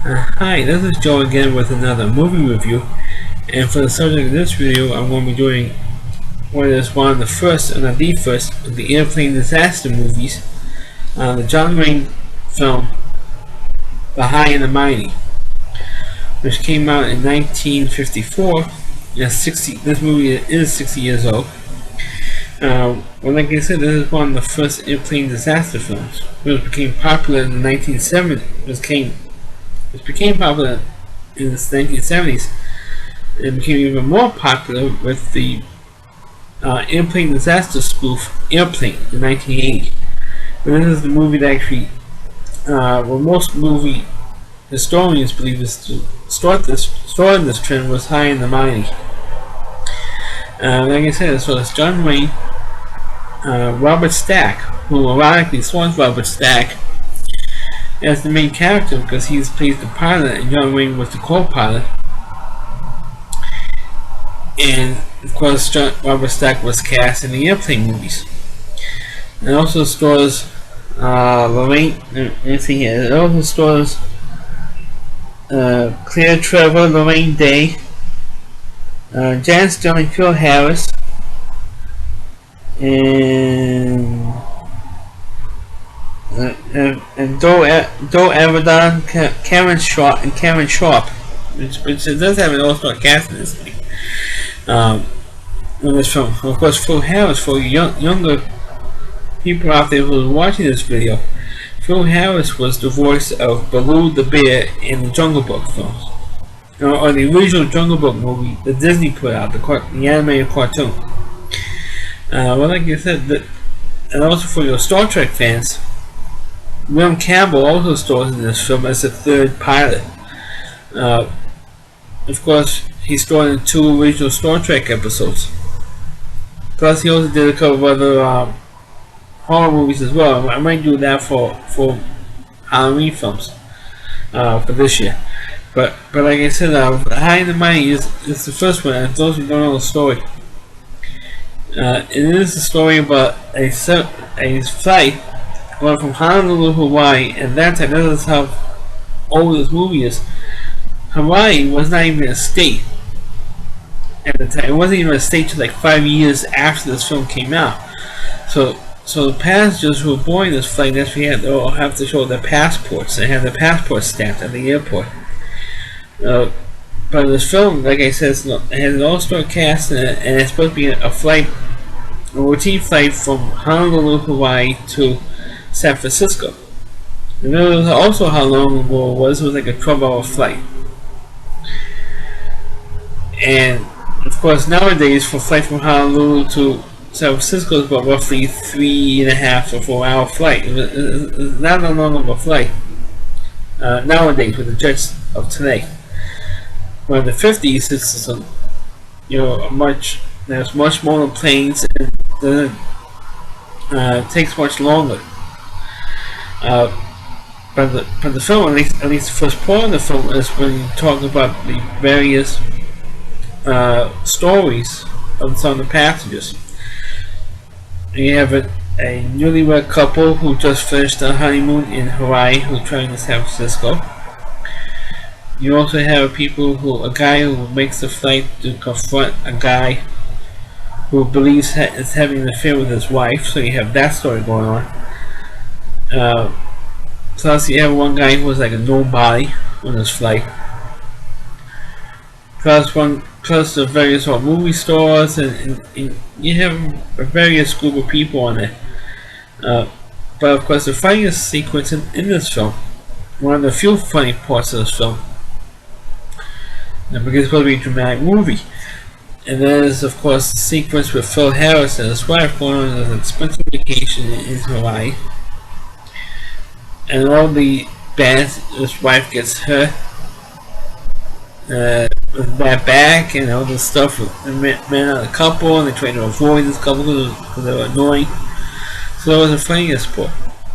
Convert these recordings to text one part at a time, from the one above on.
Hi, this is Joe again with another movie review, and for the subject of this video, I'm going to be doing what is one of the first, and not the first, of the airplane disaster movies, the John Wayne film, The High and the Mighty, which came out in 1954. This movie is 60 years old. Well, like I said, this is one of the first airplane disaster films, which became popular in the 1970s. It became popular in the 1970s. It became even more popular with the airplane disaster spoof Airplane in 1980. And this is the movie that actually, well, most movie historians believe is to starting this trend was High and the Mighty. Like I said, so it's John Wayne, Robert Stack, who ironically stars Robert Stack as the main character because he plays the pilot and John Wayne was the co-pilot. And of course, Robert Stack was cast in the Airplane movies. It also stars Lorraine. Let's see here. It also stars Claire Trevor, Lorraine Day, Jan Sterling, Phil Harris, and Joe Avedon, Karen Sharp, which it does have an all-star cast in this thing. In this film, of course, Phil Harris, for younger people out there who are watching this video, Phil Harris was the voice of Baloo the Bear in the Jungle Book films, or the original Jungle Book movie that Disney put out, the animated cartoon. Well, like I said, and also for your Star Trek fans, William Campbell also stars in this film as the third pilot. Of course, he starred in 2 original Star Trek episodes. Plus, he also did a couple of other horror movies as well. I might do that for Halloween films for this year. But like I said, High and the Mighty is the first one. And those who don't know the story, it is a story about a flight going from Honolulu, Hawaii. And that time, this is how old this movie is. Hawaii was not even a state at the time. It wasn't even a state till like 5 years after this film came out. So the passengers who were boarding this flight actually have to show their passports. They have their passports stamped at the airport. But this film, like I said, it has an all-star cast in it, and it's supposed to be a routine flight from Honolulu, Hawaii to San Francisco. And it was also how long ago it was. It was like a 12-hour flight. And of course, nowadays, for a flight from Honolulu to San Francisco is about roughly 3.5 to 4 hour flight. It's not that long of a flight nowadays with the jets of today. But in the 50s, it's there's much more planes, and it takes much longer. But the film, at least the first part of the film, is when you talk about the various stories of some of the passengers. You have a newlywed couple who just finished a honeymoon in Hawaii who traveling to San Francisco. You also have a guy who makes the flight to confront a guy who believes is having an affair with his wife. So you have that story going on. Plus you have one guy who was like a nobody on this flight. Plus the various movie stars, and you have a various group of people on it. But of course, the funniest sequence in this film, one of the few funny parts of this film, because it's supposed to be a dramatic movie, and that is of course the sequence with Phil Harris and his wife going on an expensive vacation in Hawaii, and all the bad, his wife gets hurt. With bad back and all this stuff with the men on the couple, and they try to avoid this couple because they were annoying. So that was the funniest part.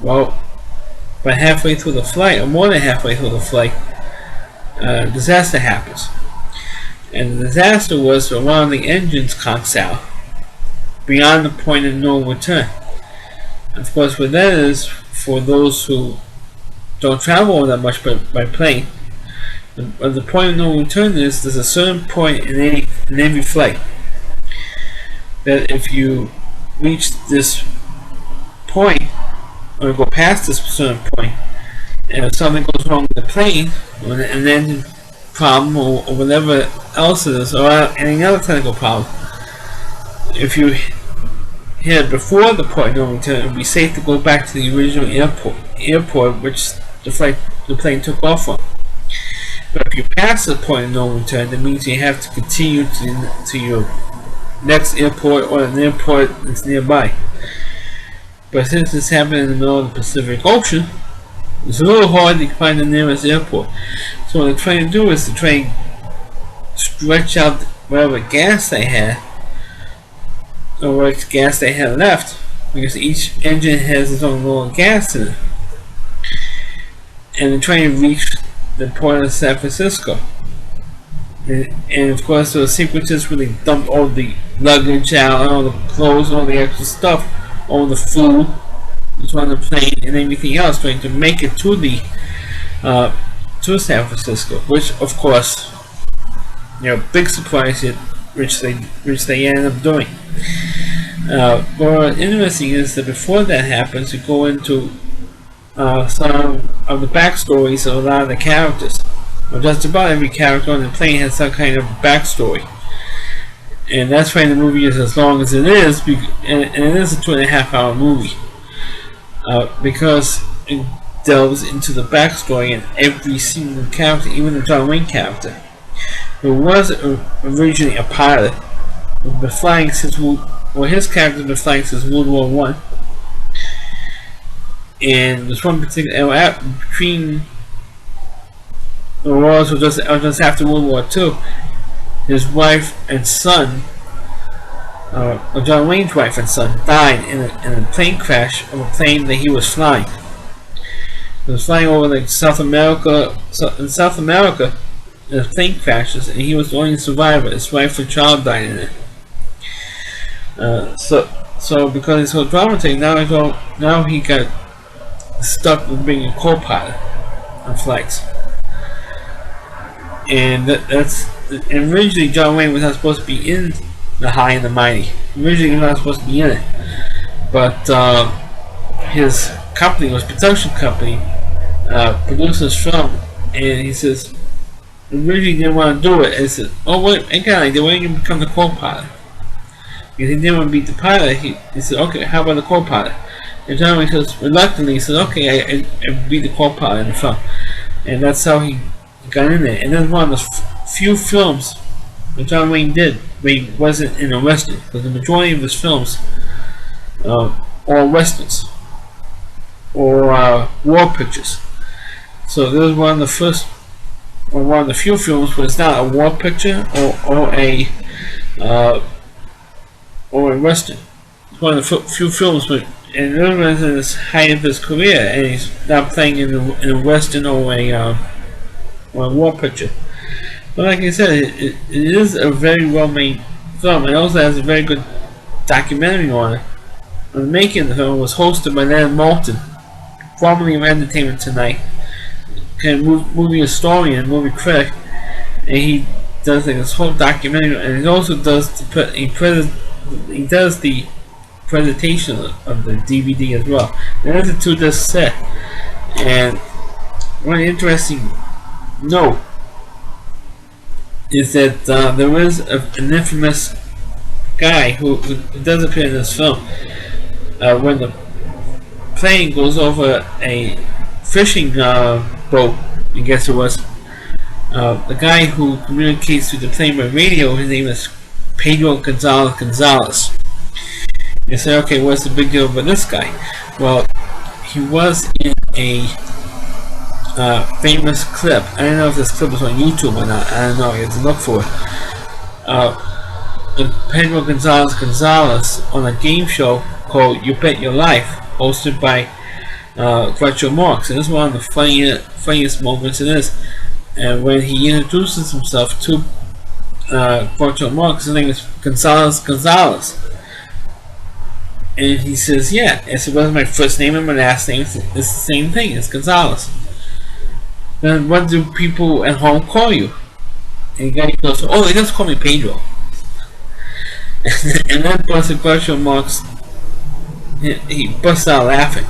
Well, about halfway through the flight, or more than halfway through the flight, disaster happens. And the disaster was that one of the engines conks out beyond the point of no return. And of course, what that is, for those who don't travel that much by plane, The point of no return is there's a certain point in every flight that if you reach this point or go past this certain point, and if something goes wrong with the plane, or an engine problem or whatever else it is, or any other technical problem, if you hit before the point of no return, it would be safe to go back to the original airport which the plane took off from. But if you pass the point of no return, that means you have to continue to your next airport or an airport that's nearby. But since this happened in the middle of the Pacific Ocean, it's a little hard to find the nearest airport. So what they're trying to do is to try and stretch out whatever gas they had, or what gas they had left, because each engine has its own little gas in it. And they're trying to reach the port of San Francisco. And of course those sequences where they dump all the luggage out, all the clothes, all the extra stuff, all the food that's on the plane and everything else, trying to make it to the to San Francisco, which of course, big surprise hit, which they ended up doing. What's interesting is that before that happens, you go into some of the backstories of a lot of the characters. Well, just about every character on the plane has some kind of backstory, and that's why the movie is as long as it is, and it is a 2.5-hour movie, because it delves into the backstory in every single character, even the John Wayne character, who was originally a pilot, who's been flying since his character has been flying since World War I, and there's one particular between the wars or just after World War II, his wife and son, John Wayne's wife and son, died in a plane crash of a plane that he was flying. He was flying over South America. In South America, the plane crashes, and he was the only survivor. His wife and child died in it. So because he's so dramatic, now he got stuck with being a co-pilot on flights. And and originally John Wayne was not supposed to be in The High and the Mighty. Originally he was not supposed to be in it, but his company, was production company, produced this film, and he says originally didn't want to do it. And he said, "Oh wait, I got an idea. Why don't you become the co-pilot?" Because he didn't want to be the pilot. He said, "Okay, how about the co-pilot?" And John Wayne says, reluctantly, he said, "Okay, I'd be the co-pilot in the film," and that's how he got in there. And that's one of the few films that John Wayne did where he wasn't in a western, because the majority of his films are westerns or war pictures. So this is one of the first, or one of the few films where it's not a war picture or a western. It's one of the few films where, and this was in the height of his career, and he's not playing in a western or a war picture. But like I said, it is a very well made film. It also has a very good documentary on it. The making of the film was hosted by Leonard Maltin, formerly of Entertainment Tonight, kind of movie historian, movie critic, and he does this whole documentary, and he also does the presentation of the DVD as well. There's a 2-disc set, and one interesting note is that there is an infamous guy who does appear in this film. When the plane goes over a fishing boat, I guess it was, the guy who communicates with the plane by radio, his name is Pedro Gonzalez. You say, okay, what's the big deal about this guy? Well, he was in a famous clip. I don't know if this clip was on YouTube or not. I don't know. You have to look for it. Pedro Gonzalez on a game show called You Bet Your Life, hosted by Groucho Marx. And this is one of the funniest moments it is. And when he introduces himself to Groucho Marx, his name is Gonzalez. And he says, yeah, it's my first name and my last name. It's the same thing. It's Gonzalez. then what do people at home call you? And the guy goes, oh, they just call me Pedro. And then Buster question marks, he busts out laughing.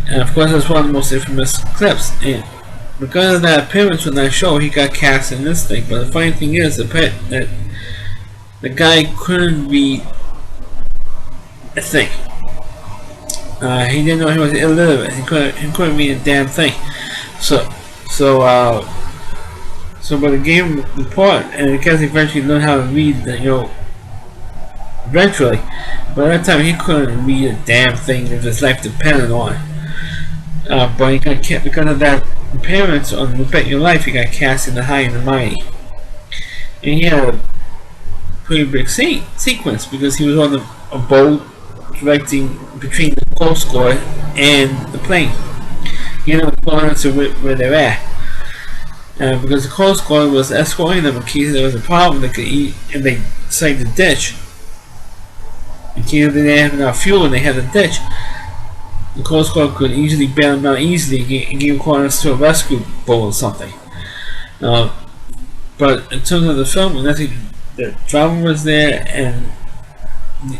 And of course that's one of the most infamous clips. And because of that appearance on that show, he got cast in this thing. But the funny thing is that the guy couldn't read a thing. He didn't know he was illiterate. He couldn't read a damn thing. So but the game the part, and the guy eventually learned how to read eventually. But at that time he couldn't read a damn thing if his life depended on it. But he got because of that appearance on You Bet Your Life, he got cast in The High and the Mighty. And he had a pretty big sequence because he was on a boat directing between the Coast Guard and the plane. You know, going to where they're at. Because the Coast Guard was escorting them in case there was a problem they could eat, and they decided to ditch. In case they didn't have enough fuel and they had to ditch, the Coast Guard could easily bail them out easily and give corners to a rescue boat or something. But in terms of the film, the drama was there and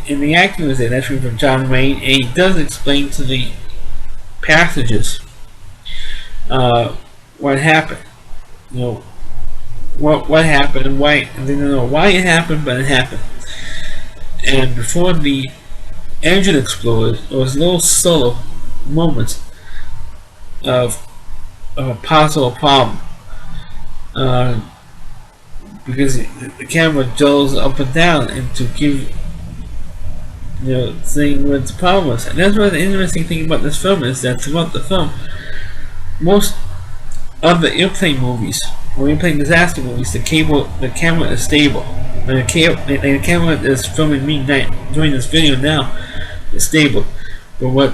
the acting was there. That's from John Wayne, and he does explain to the passengers what happened. What happened and why. And they don't know why it happened, but it happened. And before the engine exploded, there was little subtle moments of a possible problem. Because the camera jolts up and down and to give seeing what the problem was. And that's what the interesting thing about this film is, that throughout the film, most of the airplane movies, or airplane disaster movies, the camera is stable. And the camera is filming me doing this video now is stable. But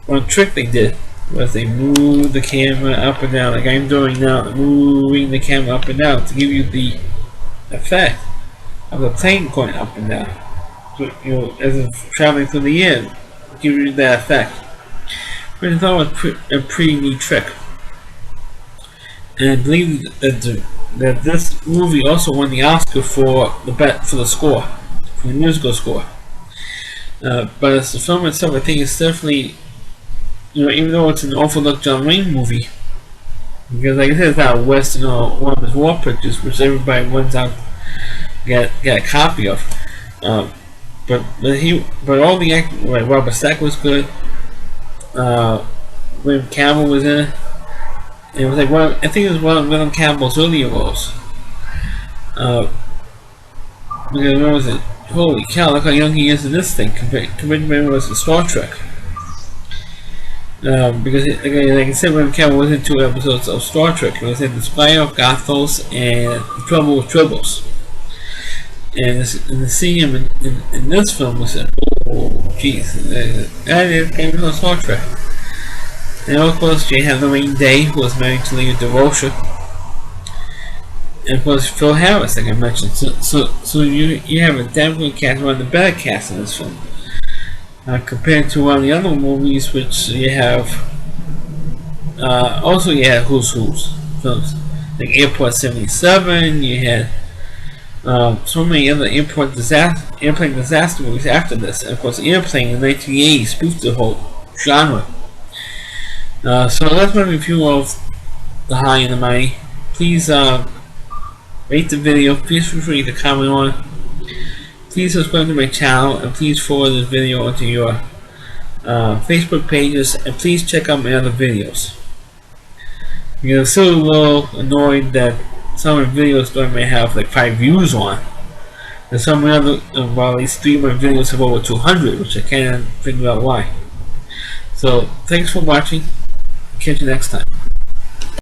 one trick they did was they moved the camera up and down, like I'm doing now, moving the camera up and down to give you the effect of the plane going up and down. So, as it's traveling through the air, give you that effect. Which I thought was a pretty neat trick. And I believe that this movie also won the Oscar for the score, for the musical score. But as the film itself, I think it's definitely, even though it's an overlooked John Wayne movie, because like I said, it's not a Western or one of his war pictures, which everybody runs out get a copy of. But all the acting, like Robert Stack was good. William Campbell was in it. And it was like I think it was one of William Campbell's earlier roles. Because what was it? Holy cow! Look how young he is in this thing compared to when he was in Star Trek. Because like I said, William Campbell was in 2 episodes of Star Trek. He was in The Spire of Gothos and Trouble with Tribbles. And to see him in this film was like, oh jeez, that is kind of Star Trek. And of course you have Lorraine Day, who was married to Leo DeRocha, and of course Phil Harris, like I mentioned. So you have a damn good cast, one of the better casts in this film, compared to one of the other movies, which you have. Also you had Who's films, like Airport 77. You had so many other airplane disaster movies after this. And of course, Airplane in 1980 spoofed the whole genre. So that's my review of The High and the Mighty. Please rate the video. Please feel free to comment on it. Please subscribe to my channel, and please forward this video onto your Facebook pages, and please check out my other videos. I'm still a little annoyed that some of my videos don't may have like 5 views on, and some of my other, well, at least 3 of my videos have over 200, which I can't figure out why. So thanks for watching. Catch you next time.